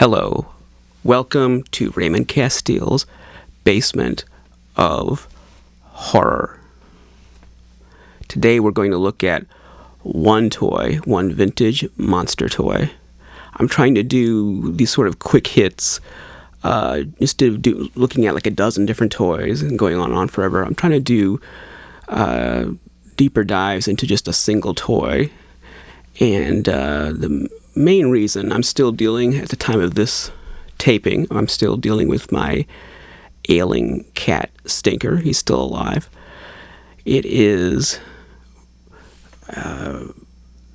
Hello, welcome to Raymond Castile's Basement of Horror. Today we're going to look at one vintage monster toy. I'm trying to do these sort of quick hits instead of looking at like a dozen different toys and going on and on forever. I'm trying to do deeper dives into just a single toy. And the main reason I'm still dealing, at the time of this taping, I'm still dealing with my ailing cat Stinker. He's still alive. It is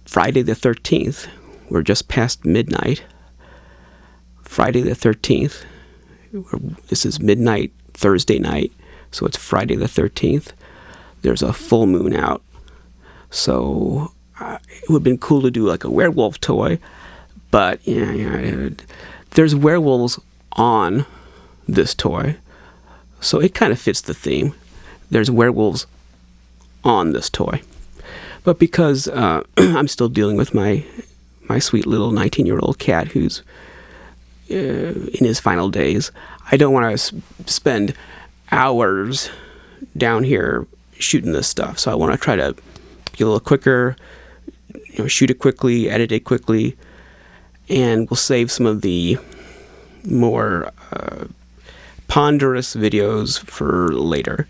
Friday the 13th. We're just past midnight. Friday the 13th. This is midnight Thursday night, so it's Friday the 13th. There's a full moon out. So it would have been cool to do like a werewolf toy, but there's werewolves on this toy, so it kind of fits the theme. There's werewolves on this toy, but because I'm still dealing with my sweet little 19-year-old cat who's in his final days, I don't want to spend hours down here shooting this stuff, so I want to try to be a little quicker. Shoot it quickly, edit it quickly, and we'll save some of the more ponderous videos for later.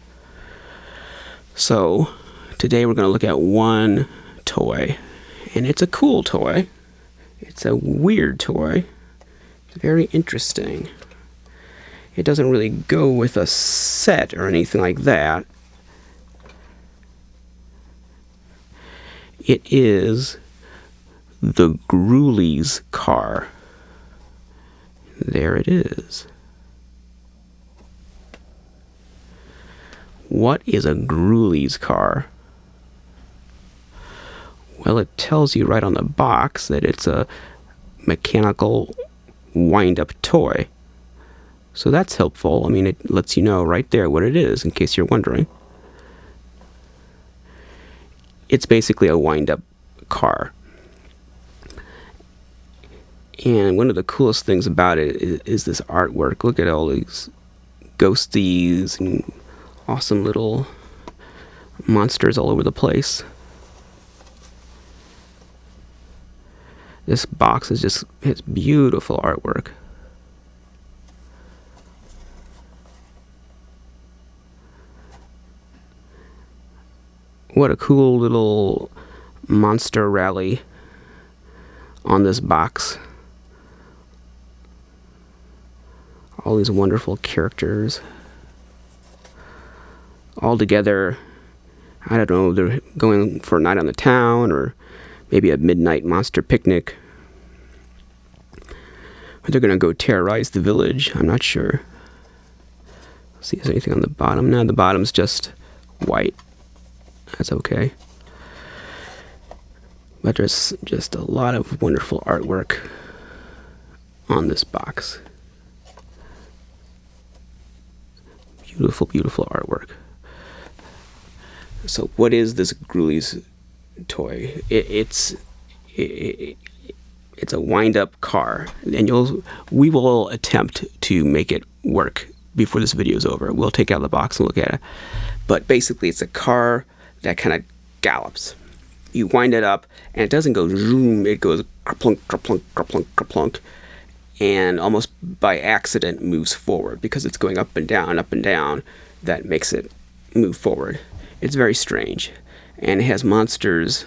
So today we're going to look at one toy, and it's a cool toy. It's a weird toy. It's very interesting. It doesn't really go with a set or anything like that. It is the Groolies Car. There it is. What is a Groolies Car? Well, it tells you right on the box that it's a mechanical wind-up toy. So that's helpful. I mean, it lets you know right there what it is, in case you're wondering. It's basically a wind-up car. And one of the coolest things about it is this artwork. Look at all these ghosties and awesome little monsters all over the place. This box has beautiful artwork. What a cool little monster rally on this box. All these wonderful characters. All together, I don't know, they're going for a night on the town or maybe a midnight monster picnic. Or they're going to go terrorize the village. I'm not sure. Let's see if there's anything on the bottom. No, the bottom's just white. That's okay. But there's just a lot of wonderful artwork on this box. Beautiful, beautiful artwork. So what is this Groolies toy? It's a wind-up car, and we will attempt to make it work before this video is over. We'll take out the box and look at it. But basically, it's a car that kind of gallops. You wind it up, and it doesn't go zoom, it goes kerplunk, kerplunk, kerplunk, kerplunk, and almost by accident moves forward because it's going up and down, that makes it move forward. It's very strange, and it has monsters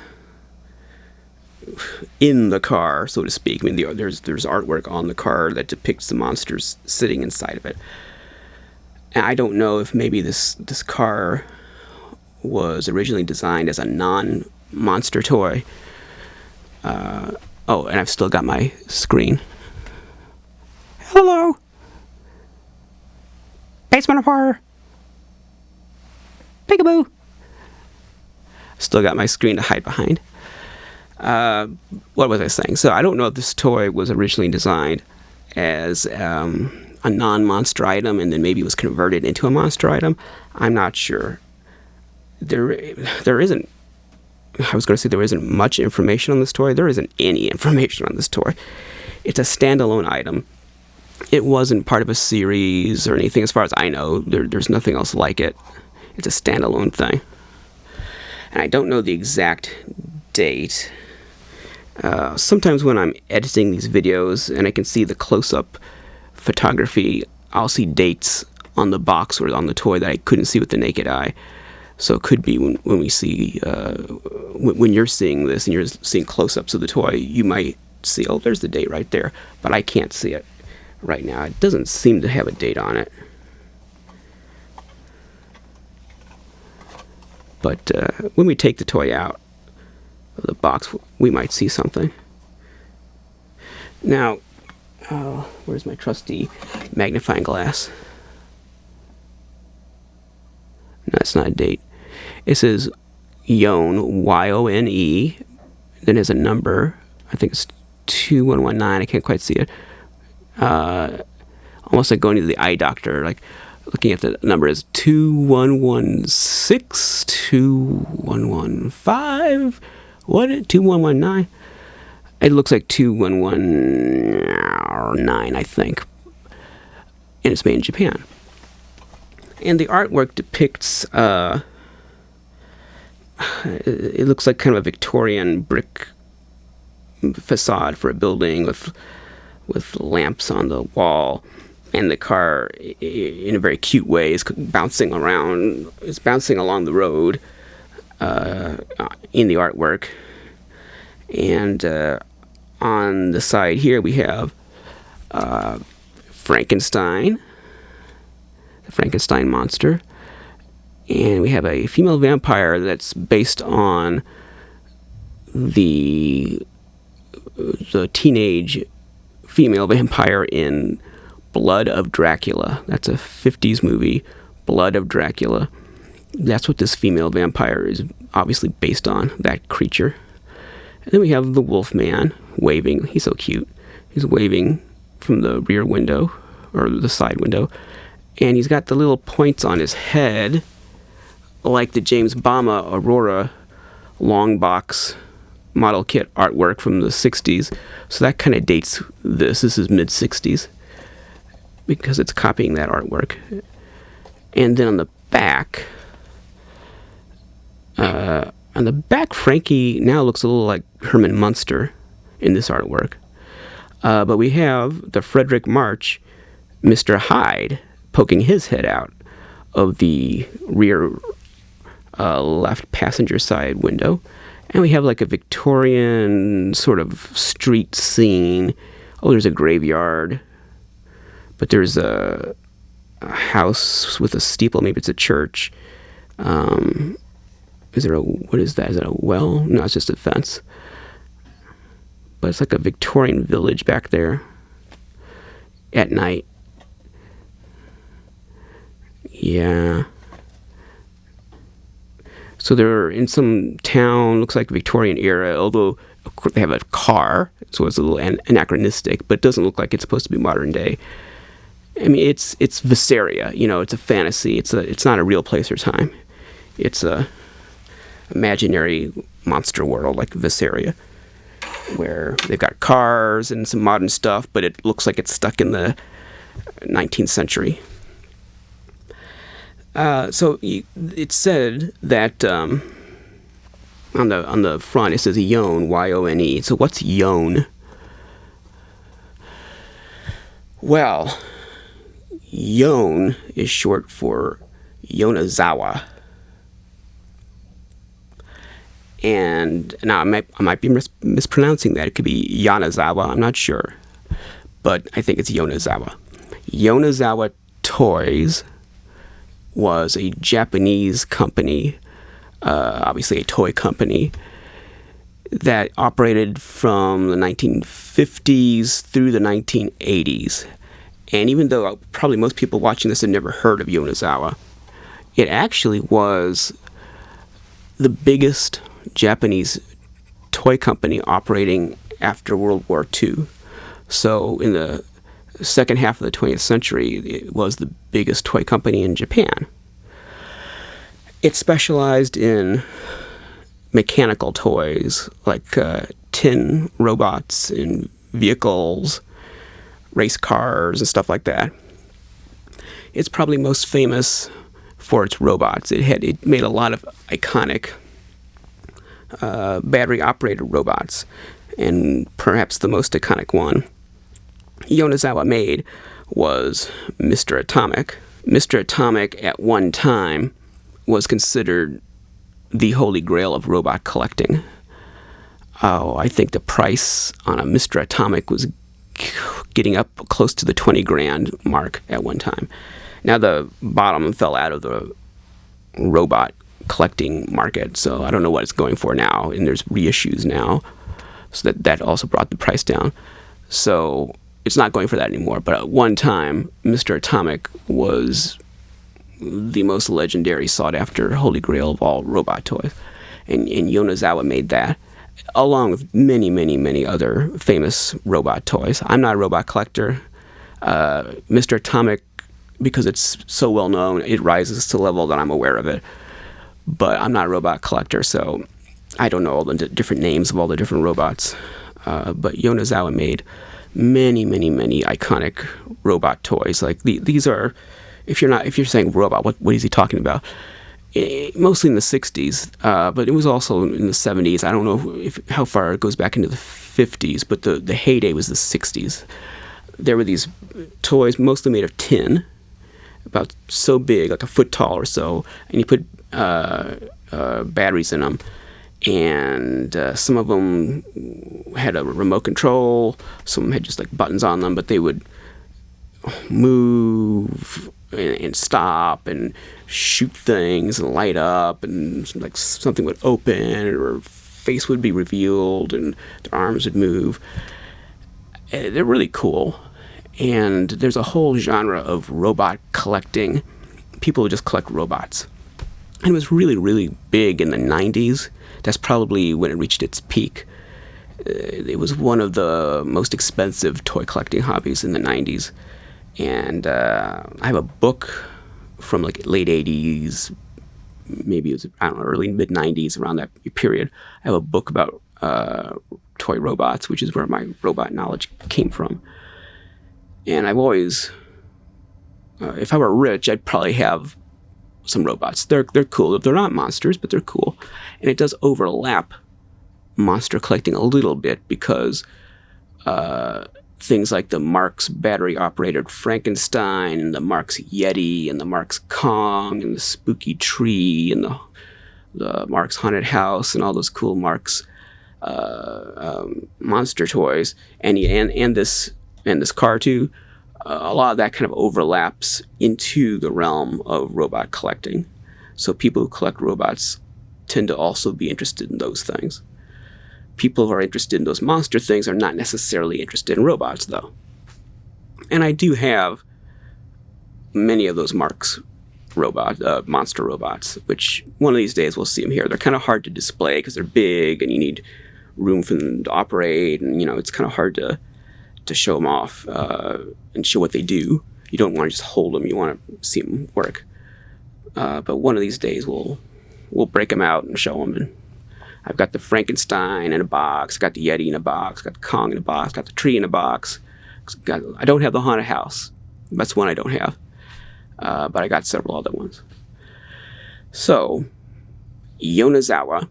in the car, so to speak. I mean, there's artwork on the car that depicts the monsters sitting inside of it. And I don't know if maybe this car was originally designed as a non-monster toy. And I've still got my screen. Hello! Basement of Horror! Peekaboo! Still got my screen to hide behind. What was I saying? So I don't know if this toy was originally designed as a non-monster item and then maybe was converted into a monster item. I'm not sure. There isn't I was going to say there isn't much information on this toy. There isn't any information on this toy. It's a standalone item. It wasn't part of a series or anything, as far as I know. There's nothing else like it. It's a standalone thing. And I don't know the exact date. Sometimes when I'm editing these videos and I can see the close-up photography, I'll see dates on the box or on the toy that I couldn't see with the naked eye. So it could be when we see, when you're seeing this and you're seeing close-ups of the toy, you might see, oh, there's the date right there. But I can't see it right now. It doesn't seem to have a date on it. But when we take the toy out of the box, we might see something. Now, where's my trusty magnifying glass? No, it's not a date. It says Yone, Y-O-N-E, then there's a number. I think it's 2119. I can't quite see it. Almost like going to the eye doctor, like looking at the number is 2116, 2115, what? 2119? It looks like 2119, I think. And it's made in Japan. And the artwork depicts, it looks like kind of a Victorian brick facade for a building with lamps on the wall. And the car, in a very cute way, is bouncing around. It's bouncing along the road in the artwork. And on the side here, we have Frankenstein, the Frankenstein monster. And we have a female vampire that's based on the teenage female vampire in Blood of Dracula. That's a 50s movie, Blood of Dracula. That's what this female vampire is obviously based on, that creature. And then we have the Wolfman waving. He's so cute. He's waving from the rear window, or the side window. And he's got the little points on his head, like the James Bama Aurora long box model kit artwork from the 60s. So that kind of dates this. This is mid-60s. Because it's copying that artwork. And then on the back, Frankie now looks a little like Herman Munster in this artwork. But we have the Frederick March, Mr. Hyde, poking his head out of the rear left passenger side window. And we have like a Victorian sort of street scene. Oh, there's a graveyard. But there's a house with a steeple. Maybe it's a church. Is there what is that? Is that a well? No, it's just a fence. But it's like a Victorian village back there at night. Yeah. So they're in some town, looks like Victorian era, although of course they have a car, so it's a little anachronistic, but it doesn't look like it's supposed to be modern day. I mean, it's Visaria, it's a fantasy. It's not a real place or time. It's a imaginary monster world like Visaria, where they've got cars and some modern stuff, but it looks like it's stuck in the 19th century. So it said that on the front it says Yone, Y-O-N-E. So what's Yone? Well, Yone is short for Yonezawa. And now I might be mispronouncing that. It could be Yonezawa. I'm not sure. But I think it's Yonezawa. Yonezawa Toys was a Japanese company, obviously a toy company, that operated from the 1950s through the 1980s. And even though probably most people watching this have never heard of Yonezawa, it actually was the biggest Japanese toy company operating after World War II. So in the second half of the 20th century, it was the biggest toy company in Japan. It specialized in mechanical toys like tin robots and vehicles, race cars and stuff like that. It's probably most famous for its robots. It made a lot of iconic battery-operated robots, and perhaps the most iconic one Yonezawa made was Mr. Atomic. Mr. Atomic at one time was considered the holy grail of robot collecting. Oh, I think the price on a Mr. Atomic was getting up close to the 20 grand mark at one time. Now the bottom fell out of the robot collecting market, so I don't know what it's going for now, and there's reissues now, so that also brought the price down. So it's not going for that anymore, but at one time, Mr. Atomic was the most legendary, sought-after holy grail of all robot toys, and Yonezawa made that, along with many, many, many other famous robot toys. I'm not a robot collector. Mr. Atomic, because it's so well known, it rises to the level that I'm aware of it. But I'm not a robot collector, so I don't know all the different names of all the different robots. But Yonezawa made many, many, many iconic robot toys. Like these are, if you're saying robot, what is he talking about? Mostly in the 60s, but it was also in the 70s. I don't know how far it goes back into the 50s, but the heyday was the 60s. There were these toys mostly made of tin, about so big, like a foot tall or so, and you put batteries in them, and some of them had a remote control, some of them had just like buttons on them, but they would move and stop and shoot things and light up, and like something would open or a face would be revealed and their arms would move. They're really cool, and there's a whole genre of robot collecting. People who just collect robots. And it was really, really big in the 90s. That's probably when it reached its peak. It was one of the most expensive toy collecting hobbies in the 90s. And I have a book from like late 80s, maybe it was, I don't know, early mid-90s, around that period. I have a book about toy robots, which is where my robot knowledge came from. And I've always, if I were rich, I'd probably have some robots. They're cool. They're not monsters, but they're cool. And it does overlap monster collecting a little bit, because things like the Marx battery-operated Frankenstein, and the Marx Yeti, and the Marx Kong, and the Spooky Tree, and the Marx Haunted House, and all those cool Marx monster toys, and this car too. A lot of that kind of overlaps into the realm of robot collecting. So people who collect robots tend to also be interested in those things. People who are interested in those monster things are not necessarily interested in robots, though. And I do have many of those Marx monster robots, which one of these days we'll see them here. They're kind of hard to display because they're big and you need room for them to operate, and it's kind of hard to show them off and show what they do. You don't want to just hold them. You want to see them work. But one of these days we'll break them out and show them. And I've got the Frankenstein in a box. Got the Yeti in a box. Got the Kong in a box. Got the tree in a box. I don't have the Haunted House. That's one I don't have. But I got several other ones. So Yonezawa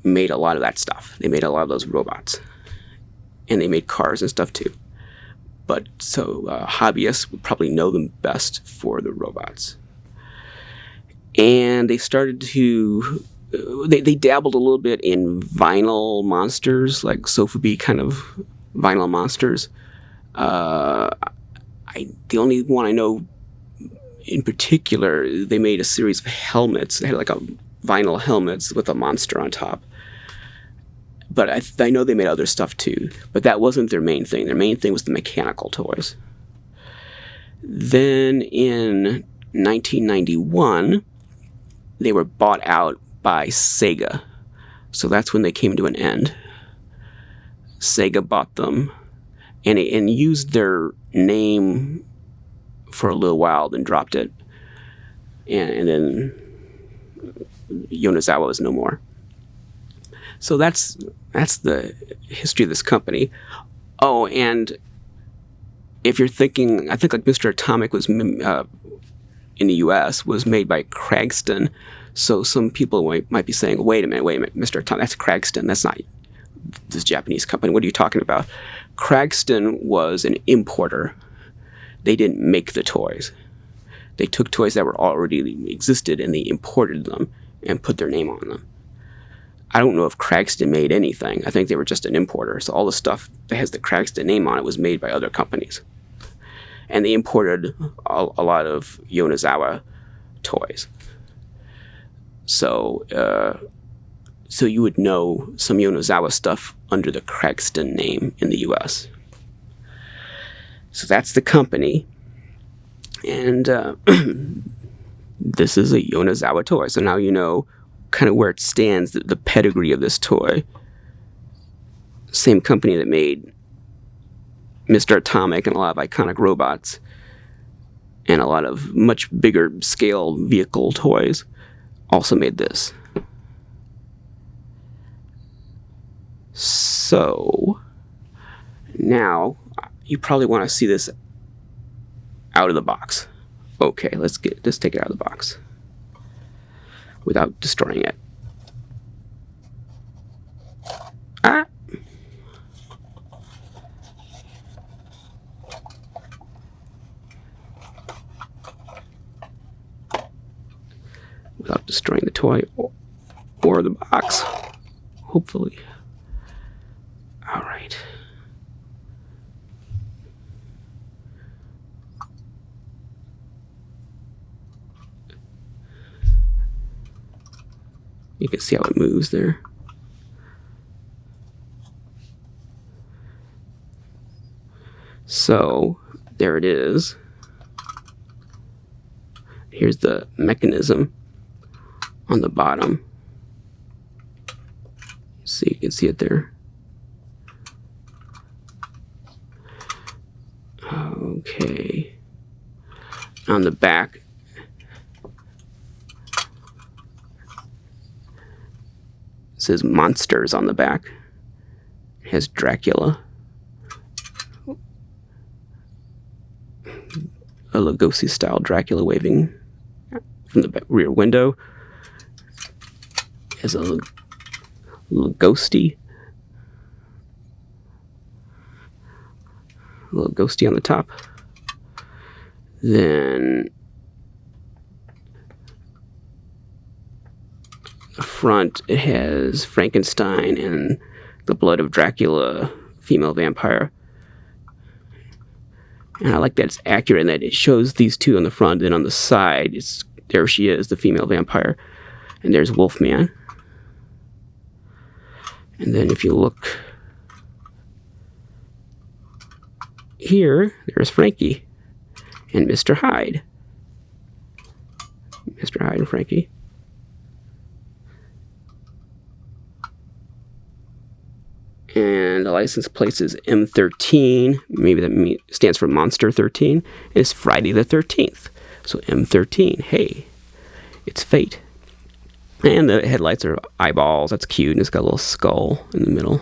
made a lot of that stuff. They made a lot of those robots. And they made cars and stuff too. But so hobbyists would probably know them best for the robots. And they started to, they dabbled a little bit in vinyl monsters, like Sofubi kind of vinyl monsters. The only one I know in particular, they made a series of helmets. They had like a vinyl helmets with a monster on top. But I know they made other stuff too, but that wasn't their main thing. Their main thing was the mechanical toys. Then in 1991, they were bought out by Sega. So that's when they came to an end. Sega bought them and used their name for a little while, then dropped it. And then Yonezawa was no more. So that's the history of this company. Oh, and if you're thinking, I think like Mr. Atomic was in the U.S. was made by Craigston, so some people might be saying, wait a minute, Mr. Atomic, that's Craigston, that's not this Japanese company. What are you talking about? Craigston was an importer. They didn't make the toys. They took toys that were already existed and they imported them and put their name on them. I don't know if Craigston made anything. I think they were just an importer. So all the stuff that has the Craigston name on it was made by other companies. And they imported a lot of Yonezawa toys. So you would know some Yonezawa stuff under the Craigston name in the U.S. So that's the company. And this is a Yonezawa toy. So now you know kind of where it stands, the pedigree of this toy. Same company that made Mr. Atomic and a lot of iconic robots and a lot of much bigger scale vehicle toys also made this. So now you probably want to see this out of the box. Okay, let's take it out of the box without destroying it. Ah! Without destroying the toy or the box, hopefully. All right. You can see how it moves there. So there it is. Here's the mechanism on the bottom. So you can see it there. Okay. On the back, it says monsters on the back. It has Dracula, a Lugosi style Dracula waving from the rear window. It has a Lugosi, on the top. Then the front, it has Frankenstein and the blood of Dracula, female vampire. And I like that it's accurate in that it shows these two on the front, and on the side, there she is, the female vampire. And there's Wolfman. And then if you look here, there's Frankie and Mr. Hyde. Mr. Hyde and Frankie. And the license plate is M13. Maybe that stands for Monster 13. It's Friday the 13th. So M13. Hey, it's fate. And the headlights are eyeballs. That's cute. And it's got a little skull in the middle.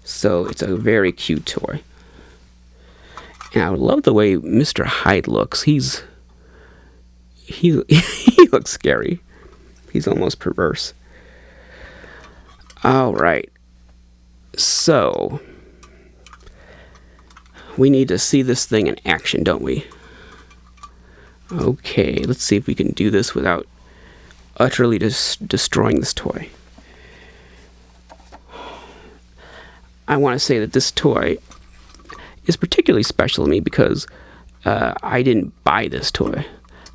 So it's a very cute toy. And I love the way Mr. Hyde looks. He looks scary. He's almost perverse. All right. So we need to see this thing in action, don't we? Okay, let's see if we can do this without utterly destroying this toy. I want to say that this toy is particularly special to me because I didn't buy this toy.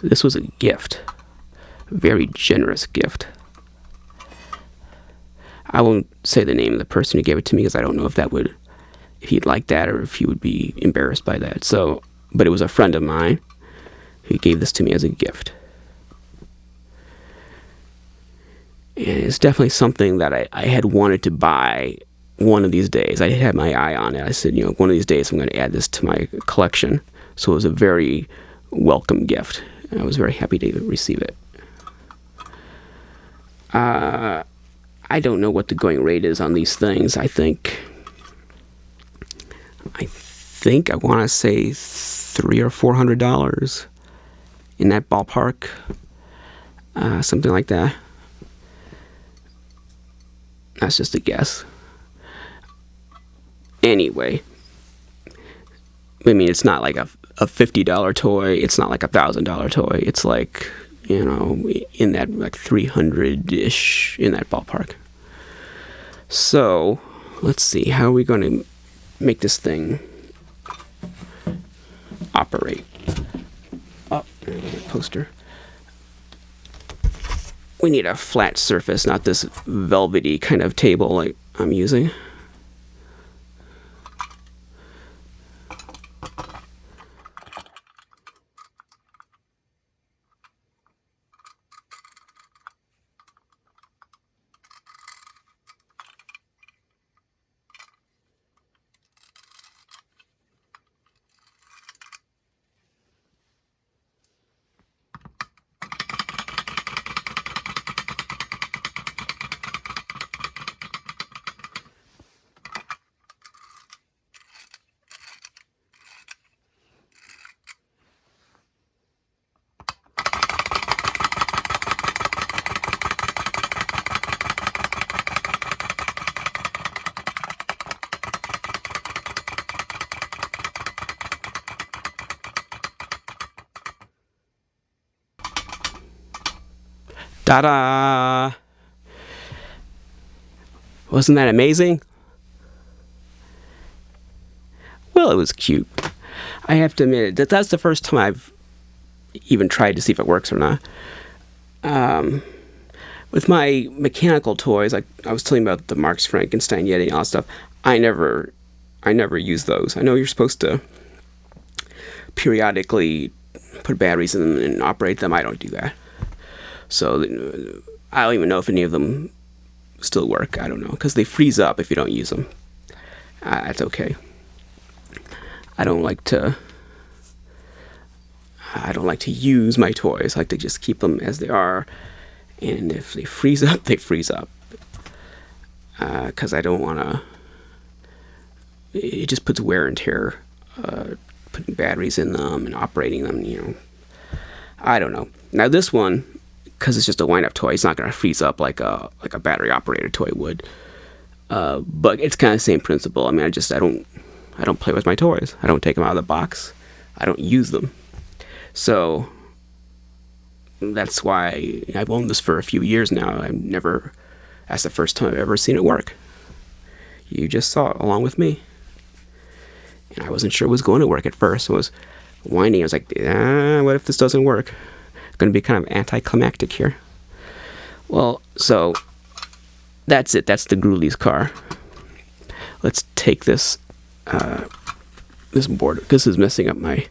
This was a gift. A very generous gift. I won't say the name of the person who gave it to me because I don't know if he'd like that or if he would be embarrassed by that. So, but it was a friend of mine who gave this to me as a gift. And it's definitely something that I had wanted to buy one of these days. I had my eye on it. I said, one of these days I'm going to add this to my collection. So it was a very welcome gift. I was very happy to receive it. I don't know what the going rate is on these things. I think think I want to say $300 or $400 in that ballpark, something like that. That's just a guess. Anyway, I mean, it's not like a $50 toy. It's not like $1,000 toy. It's like, you know, in that like 300-ish, in that ballpark. So let's see, how are we going to make this thing operate? Oh, there's a poster. We need a flat surface, not this velvety kind of table like I'm using. Ta-da! Wasn't that amazing? Well, it was cute. I have to admit that that's the first time I've even tried to see if it works or not. With my mechanical toys, like I was telling you about the Marx Frankenstein Yeti and all that stuff, I never use those. I know you're supposed to periodically put batteries in them and operate them. I don't do that. So I don't even know if any of them still work. I don't know, because they freeze up if you don't use them. That's okay. I don't like to use my toys. I like to just keep them as they are. And if they freeze up, they freeze up. Because I don't want to... It just puts wear and tear, putting batteries in them and operating them, you know. I don't know. Now this one, because it's just a wind-up toy, it's not going to freeze up like a battery-operated toy would. But it's kind of the same principle. I mean, I don't play with my toys. I don't take them out of the box. I don't use them. So that's why I've owned this for a few years now. That's the first time I've ever seen it work. You just saw it along with me. And I wasn't sure it was going to work at first. I was whining. I was like, what if this doesn't work? It's going to be kind of anticlimactic here. Well, so that's it. That's the Groolies car. Let's take this board. This is messing up my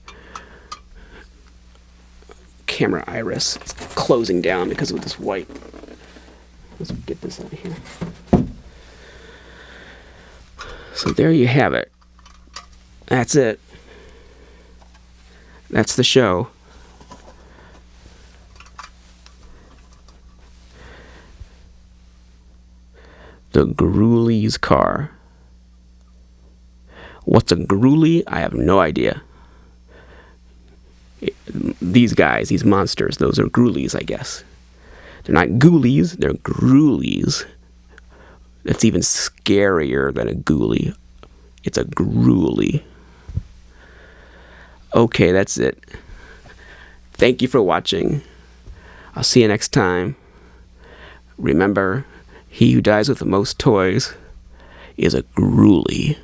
camera iris. It's closing down because of this white. Let's get this out of here. So there you have it. That's it. That's the show. The Groolies car. What's a Groolie? I have no idea. These guys, these monsters, those are Groolies, I guess. They're not Ghoulies, they're Groolies. It's even scarier than a Ghoulie. It's a Groolie. Okay, that's it. Thank you for watching. I'll see you next time. Remember, he who dies with the most toys is a Groolie.